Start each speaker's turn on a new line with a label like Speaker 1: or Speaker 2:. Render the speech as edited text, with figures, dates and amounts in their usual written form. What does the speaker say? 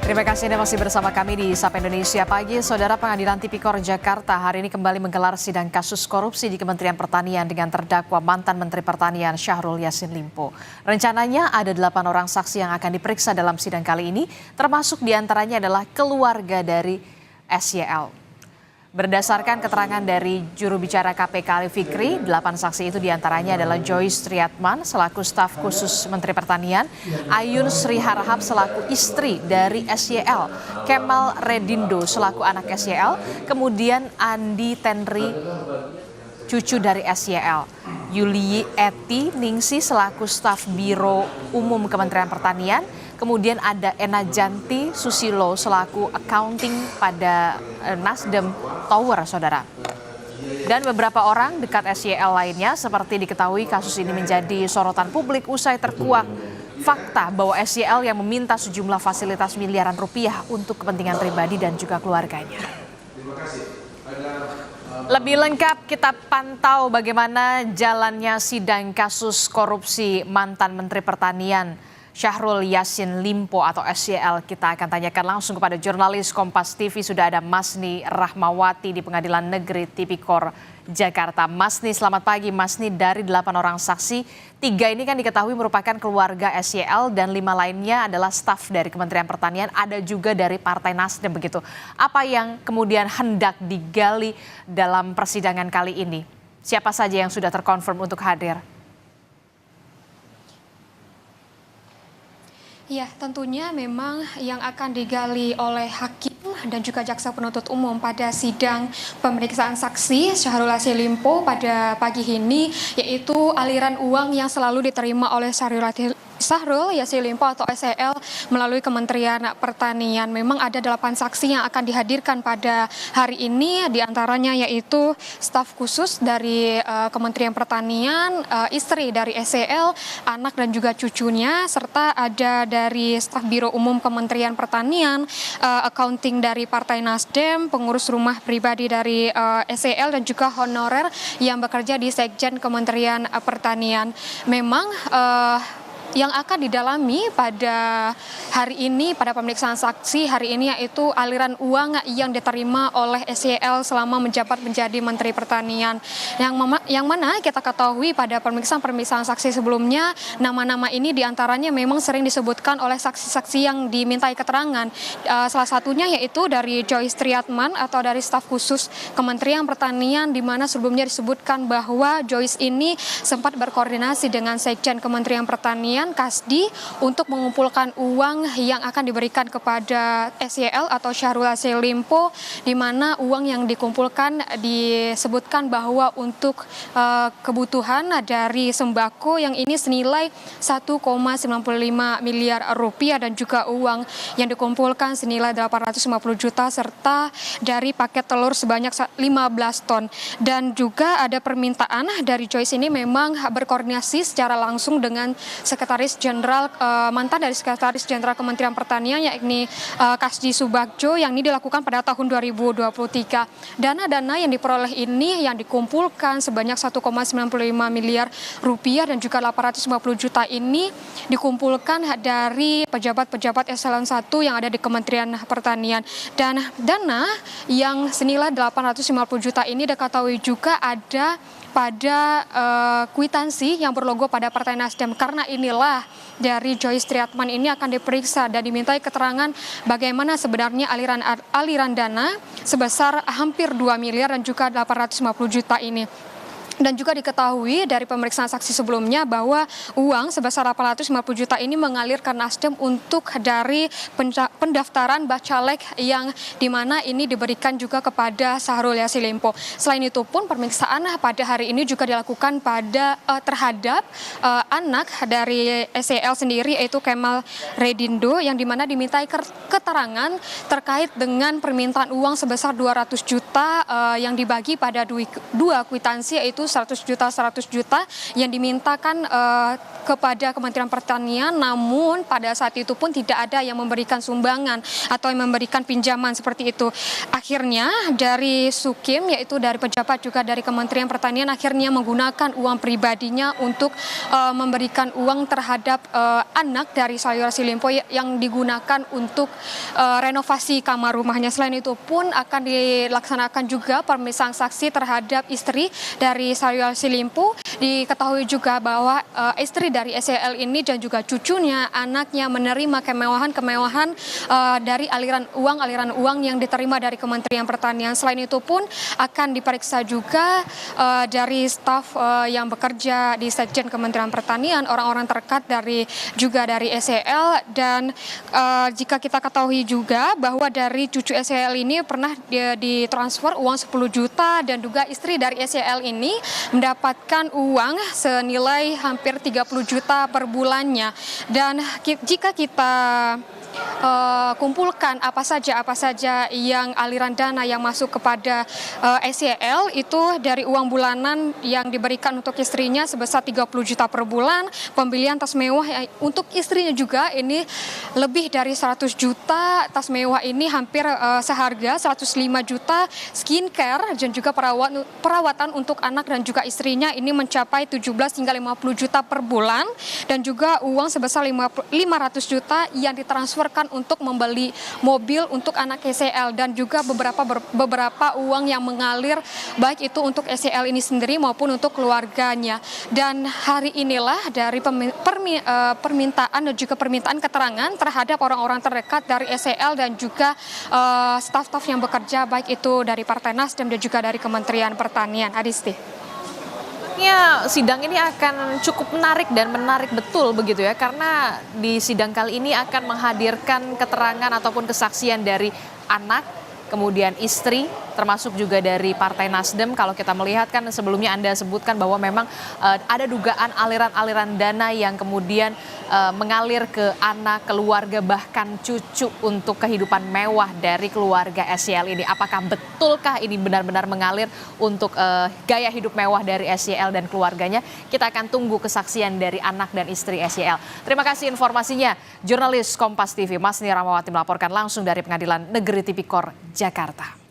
Speaker 1: Terima kasih Anda masih bersama kami di Sapa Indonesia Pagi. Saudara, Pengadilan Tipikor Jakarta hari ini kembali menggelar sidang kasus korupsi di Kementerian Pertanian dengan terdakwa mantan Menteri Pertanian Syahrul Yassin Limpo. Rencananya ada 8 orang saksi yang akan diperiksa dalam sidang kali ini, termasuk diantaranya adalah keluarga dari SYL. Berdasarkan keterangan dari juru bicara KPK Ali Fikri, 8 saksi itu diantaranya adalah Joyce Triatman selaku staf khusus Menteri Pertanian, Ayun Sri Harahap selaku istri dari SYL, Kemal Redindo selaku anak SYL, kemudian Andi Tenri cucu dari SYL, Yuli Eti Ningsi selaku staf Biro Umum Kementerian Pertanian, kemudian ada Ena Janti Susilo selaku accounting pada Nasdem Tower, saudara. Dan beberapa orang dekat SYL lainnya, seperti diketahui kasus ini menjadi sorotan publik usai terkuak fakta bahwa SYL yang meminta sejumlah fasilitas miliaran rupiah untuk kepentingan pribadi dan juga keluarganya. Lebih lengkap kita pantau bagaimana jalannya sidang kasus korupsi mantan Menteri Pertanian Syahrul Yassin Limpo atau SYL. Kita akan tanyakan langsung kepada jurnalis Kompas TV, sudah ada Masni Rahmawati di Pengadilan Negeri Tipikor Jakarta. Masni, selamat pagi. Masni, dari 8 orang saksi, 3 ini kan diketahui merupakan keluarga SYL dan 5 lainnya adalah staf dari Kementerian Pertanian, ada juga dari Partai Nasdem begitu. Apa yang kemudian hendak digali dalam persidangan kali ini? Siapa saja yang sudah terkonfirm untuk hadir?
Speaker 2: Ya, tentunya memang yang akan digali oleh hakim dan juga jaksa penuntut umum pada sidang pemeriksaan saksi Syahrul Yassin Limpo pada pagi ini, yaitu aliran uang yang selalu diterima oleh Syahrul Yassin Limpo atau SYL melalui Kementerian Pertanian. Memang ada 8 saksi yang akan dihadirkan pada hari ini, diantaranya yaitu staf khusus dari Kementerian Pertanian, istri dari SYL, anak dan juga cucunya, serta ada dari staf Biro Umum Kementerian Pertanian, accounting dari Partai Nasdem, pengurus rumah pribadi dari SYL, dan juga honorer yang bekerja di Sekjen Kementerian Pertanian. Memang yang akan didalami pada hari ini, pada pemeriksaan saksi hari ini, yaitu aliran uang yang diterima oleh SYL selama menjabat menjadi Menteri Pertanian. Yang mana kita ketahui pada pemeriksaan saksi sebelumnya, nama-nama ini diantaranya memang sering disebutkan oleh saksi-saksi yang dimintai keterangan. Salah satunya yaitu dari Joyce Triatman atau dari staf khusus Kementerian Pertanian, di mana sebelumnya disebutkan bahwa Joyce ini sempat berkoordinasi dengan Sekjen Kementerian Pertanian Kasdi untuk mengumpulkan uang yang akan diberikan kepada SYL atau Syahrul Yassin Limpo, di mana uang yang dikumpulkan disebutkan bahwa untuk kebutuhan dari sembako yang ini senilai 1,95 miliar rupiah, dan juga uang yang dikumpulkan senilai 850 juta serta dari paket telur sebanyak 15 ton. Dan juga ada permintaan dari Joyce ini memang berkoordinasi secara langsung dengan Sekretaris Jenderal, mantan dari Sekretaris Jenderal Kementerian Pertanian, yakni Kasdi Subagjo, yang ini dilakukan pada tahun 2023. Dana-dana yang diperoleh ini yang dikumpulkan sebanyak 1,95 miliar rupiah dan juga 850 juta ini dikumpulkan dari pejabat-pejabat eselon 1 yang ada di Kementerian Pertanian. Dan dana yang senilai 850 juta ini diketahui juga ada pada kwitansi yang berlogo pada Partai Nasdem. Karena inilah dari Joyce Triatman ini akan diperiksa dan dimintai keterangan bagaimana sebenarnya aliran dana sebesar hampir 2 miliar dan juga 850 juta ini. Dan juga diketahui dari pemeriksaan saksi sebelumnya bahwa uang sebesar 850 juta ini mengalir ke Nasdem untuk dari pendaftaran Bacalek, yang dimana ini diberikan juga kepada Syahrul Yassin Limpo. Selain itu pun pemeriksaan pada hari ini juga dilakukan terhadap anak dari SYL sendiri, yaitu Kemal Redindo, yang dimana dimintai keterangan terkait dengan permintaan uang sebesar 200 juta yang dibagi pada dua kwitansi, yaitu 100 juta yang dimintakan kepada Kementerian Pertanian, namun pada saat itu pun tidak ada yang memberikan sumbangan atau yang memberikan pinjaman seperti itu. Akhirnya dari Sukim, yaitu dari pejabat juga dari Kementerian Pertanian, akhirnya menggunakan uang pribadinya untuk memberikan uang terhadap anak dari Syahrul Yassin Limpo yang digunakan untuk renovasi kamar rumahnya. Selain itu pun akan dilaksanakan juga pemeriksaan saksi terhadap istri dari Syahrul Yassin Limpo. Diketahui juga bahwa istri dari SYL ini dan juga cucunya, anaknya menerima kemewahan-kemewahan dari aliran uang yang diterima dari Kementerian Pertanian. Selain itu pun akan diperiksa juga dari staf yang bekerja di Sekjen Kementerian Pertanian, orang-orang terdekat juga dari SYL, dan jika kita ketahui juga bahwa dari cucu SYL ini pernah ditransfer uang 10 juta dan juga istri dari SYL ini mendapatkan uang senilai hampir 30 juta per bulannya. Dan jika kita kumpulkan apa saja yang aliran dana yang masuk kepada SYL itu dari uang bulanan yang diberikan untuk istrinya sebesar 30 juta per bulan, pembelian tas mewah untuk istrinya juga ini lebih dari 100 juta, tas mewah ini hampir seharga 105 juta, skincare dan juga perawatan untuk anak dan juga istrinya ini mencapai 17 hingga 50 juta per bulan, dan juga uang sebesar 500 juta yang ditransferkan untuk membeli mobil untuk anak SYL, dan juga beberapa uang yang mengalir baik itu untuk SYL ini sendiri maupun untuk keluarganya. Dan hari inilah dari permintaan dan juga permintaan keterangan terhadap orang-orang terdekat dari SYL dan juga staf-staf yang bekerja baik itu dari Partai Nasdem dan juga dari Kementerian Pertanian. Adisti.
Speaker 1: Ya, sidang ini akan cukup menarik betul begitu ya, karena di sidang kali ini akan menghadirkan keterangan ataupun kesaksian dari anak, kemudian istri, termasuk juga dari Partai Nasdem. Kalau kita melihat kan sebelumnya Anda sebutkan bahwa memang ada dugaan aliran-aliran dana yang kemudian mengalir ke anak, keluarga, bahkan cucu untuk kehidupan mewah dari keluarga SYL ini. Apakah betulkah ini benar-benar mengalir untuk gaya hidup mewah dari SYL dan keluarganya? Kita akan tunggu kesaksian dari anak dan istri SYL. Terima kasih informasinya. Jurnalis Kompas TV Masni Ramawati melaporkan langsung dari Pengadilan Negeri Tipikor, Jakarta.